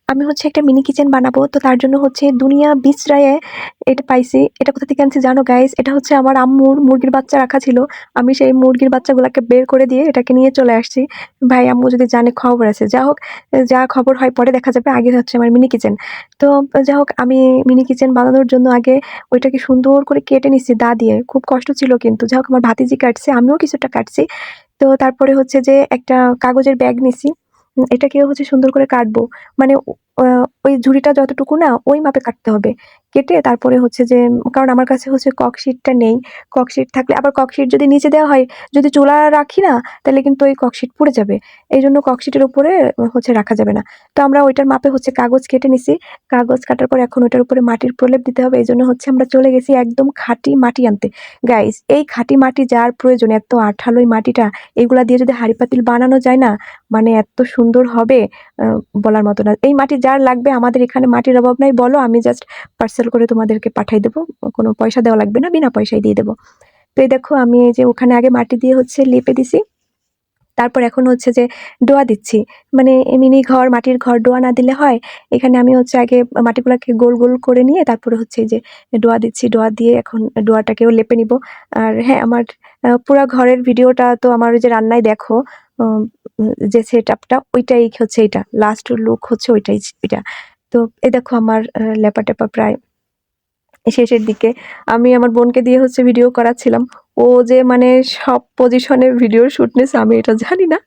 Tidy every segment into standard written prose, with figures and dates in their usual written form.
আমি হচ্ছে একটা মিনি কিচেন বানাবো। তো তার জন্য হচ্ছে দুনিয়া বিচরায়ে এটা পাইছি। এটা কোথা থেকে আনছি জানো গাইস? এটা হচ্ছে আমার আম্মুর মুরগির বাচ্চা রাখা ছিল। আমি সেই মুরগির বাচ্চাগুলাকে বের করে দিয়ে এটাকে নিয়ে চলে আসছি। ভাই আম্মু যদি জানে খবর আছে। যা হোক যা খবর হয় পরে দেখা যাবে। আগে হচ্ছে আমার মিনি কিচেন। তো যা হোক আমি মিনি কিচেন বানানোর জন্য আগে ওইটাকে সুন্দর করে কেটে নিচ্ছি দা দিয়ে। খুব কষ্ট ছিল কিন্তু। যা হোক আমার ভাতিজি কাটছে, আমিও কিছুটা কাটছি। তো তারপরে হচ্ছে যে একটা কাগজের ব্যাগ নিছি। এটাকে হচ্ছে সুন্দর করে কাটবো। মানে ওই ঝুড়িটা যতটুকু না ওই মাপে কাটতে হবে। কেটে তারপরে হচ্ছে যে কারণ আমার কাছে হচ্ছে ককশিটটা নেই। ককশিট থাকলে আবার ককশিট যদি নিচে দেওয়া হয়, যদি চুলা রাখি না তাহলে কিন্তু ওই ককশিট পুড়ে যাবে। এইজন্য ককশিটের উপরে হচ্ছে রাখা যাবে না। তো আমরা ওইটার মাপে হচ্ছে কাগজ কেটে নিছি। কাগজ কাটার পর এখন ওইটার উপরে মাটির প্রলেপ দিতে হবে। এইজন্য হচ্ছে আমরা চলে গেছি একদম খাঁটি মাটি আনতে। গাইস এই খাঁটি মাটি যার প্রয়োজন এত আঠালো এই মাটিটা, এগুলা দিয়ে যদি হাঁড়ি পাতিল বানানো যায় না, মানে এত সুন্দর হবে বলার মতো না। এই মাটি যার লাগবে আমাদের এখানে মাটির অভাব নাই বলো, আমি জাস্ট পার্সেল করে তোমাদেরকে পাঠাই দেবো। কোনো পয়সা দেওয়া লাগবে না, বিনা পয়সায় দিয়ে দেবো। তো এই দেখো আমি এই যে ওখানে আগে মাটি দিয়ে হচ্ছে লেপে দিছি। তারপর এখন হচ্ছে যে ডোয়া দিচ্ছি। মানে মিনি ঘর, মাটির ঘর ডোয়া না দিলে হয়? এখানে আমি হচ্ছে আগে মাটিগুলাকে গোল, গোল করে নিয়ে তারপরে হচ্ছে এই যে ডোয়া দিচ্ছি। ডোয়া দিয়ে এখন ডোয়াটাকেও লেপে নিবো। আর হ্যাঁ, আমার পুরা ঘরের ভিডিওটা তো আমার ওই যে রান্নায় দেখো। উম যে সেটআপটা ওইটাই হচ্ছে এইটা। লাস্ট লুক হচ্ছে ওইটাই এটা। তো এই দেখো আমার লেপা-টেপা প্রায় শেষের দিকে। আমি আমার বোনকে দিয়ে হচ্ছে ভিডিও করাচ্ছিলাম। ও যে মানে সব পজিশনে ভিডিওর শুট নিছে আমি এটা জানি না।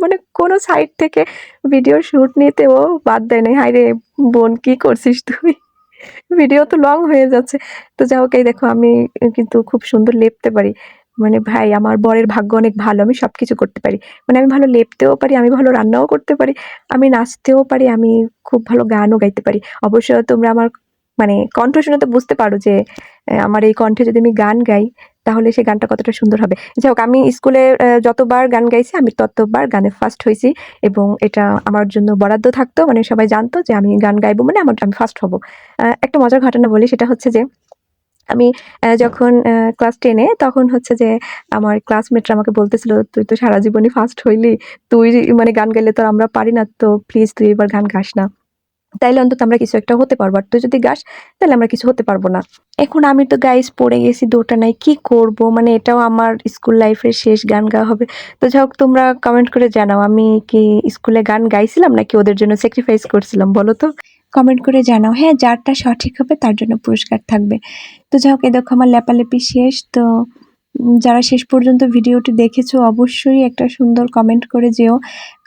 মানে কোনো সাইড থেকে ভিডিওর শুট নিতে ও বাদ দেয় নাই। হায়রে বোন কি করছিস তুই? ভিডিও তো লং হয়ে যাচ্ছে। তো যাই হোক এই দেখো আমি কিন্তু খুব সুন্দর লেপতে পারি। মানে ভাই আমার বরের ভাগ্য অনেক ভালো। আমি সবকিছু করতে পারি। মানে আমি ভালো লেপতেও পারি, আমি ভালো রান্নাও করতে পারি, আমি নাচতেও পারি, আমি খুব ভালো গানও গাইতে পারি। অবশ্য তোমরা আমার মানে কণ্ঠ শুনে তো বুঝতে পারো যে আমার এই কণ্ঠে যদি আমি গান গাই তাহলে সেই গানটা কতটা সুন্দর হবে। যাই হোক আমি স্কুলে যতবার গান গাইছি আমি ততবার গানে ফার্স্ট হইছি এবং এটা আমার জন্য বরাদ্দ থাকতো। মানে সবাই জানতো যে আমি গান গাইবো মানে আমি ফার্স্ট হব। একটা মজার ঘটনা বলি, সেটা হচ্ছে যে আমি যখন ক্লাস 10 এ তখন হচ্ছে যে আমার ক্লাসমেটরা আমাকে বলতেছিল, "তুই তো সারা জীবনই ফার্স্ট হইলি। তুই মানে গান গাইলে তো আমরা পারি না। তো প্লিজ তুই এবার গান গাস না। তাইলে অন্তত আমরা কিছু একটা হতে পারবো। আর তুই যদি গাস তাহলে আমরা কিছু হতে পারবো না।" এখন আমি তো গাইস পড়ে গেছি দোটানায়। কি করব? মানে এটাও আমার স্কুল লাইফের শেষ গান গাওয়া হবে। তো যাই হোক তোমরা কমেন্ট করে জানাও আমি কি স্কুলে গান গাইছিলাম নাকি ওদের জন্য স্যাক্রিফাইস করছিলাম বলো তো? কমেন্ট করে জানাও। হ্যাঁ, যারটা সঠিক হবে তার জন্য পুরস্কার থাকবে। তো যাই হোক এই দেখো আমার লেপালেপি শেষ। তো যারা শেষ পর্যন্ত ভিডিওটি দেখেছো অবশ্যই একটা সুন্দর কমেন্ট করে যেও।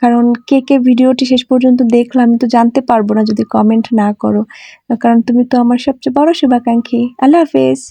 কারণ কে, কে ভিডিওটি শেষ পর্যন্ত দেখলো আমি তো জানতে পারবো না যদি কমেন্ট না করো। কারণ তুমি তো আমার সবচেয়ে বড় শুভাকাঙ্ক্ষী। আল্লাহ হাফেজ।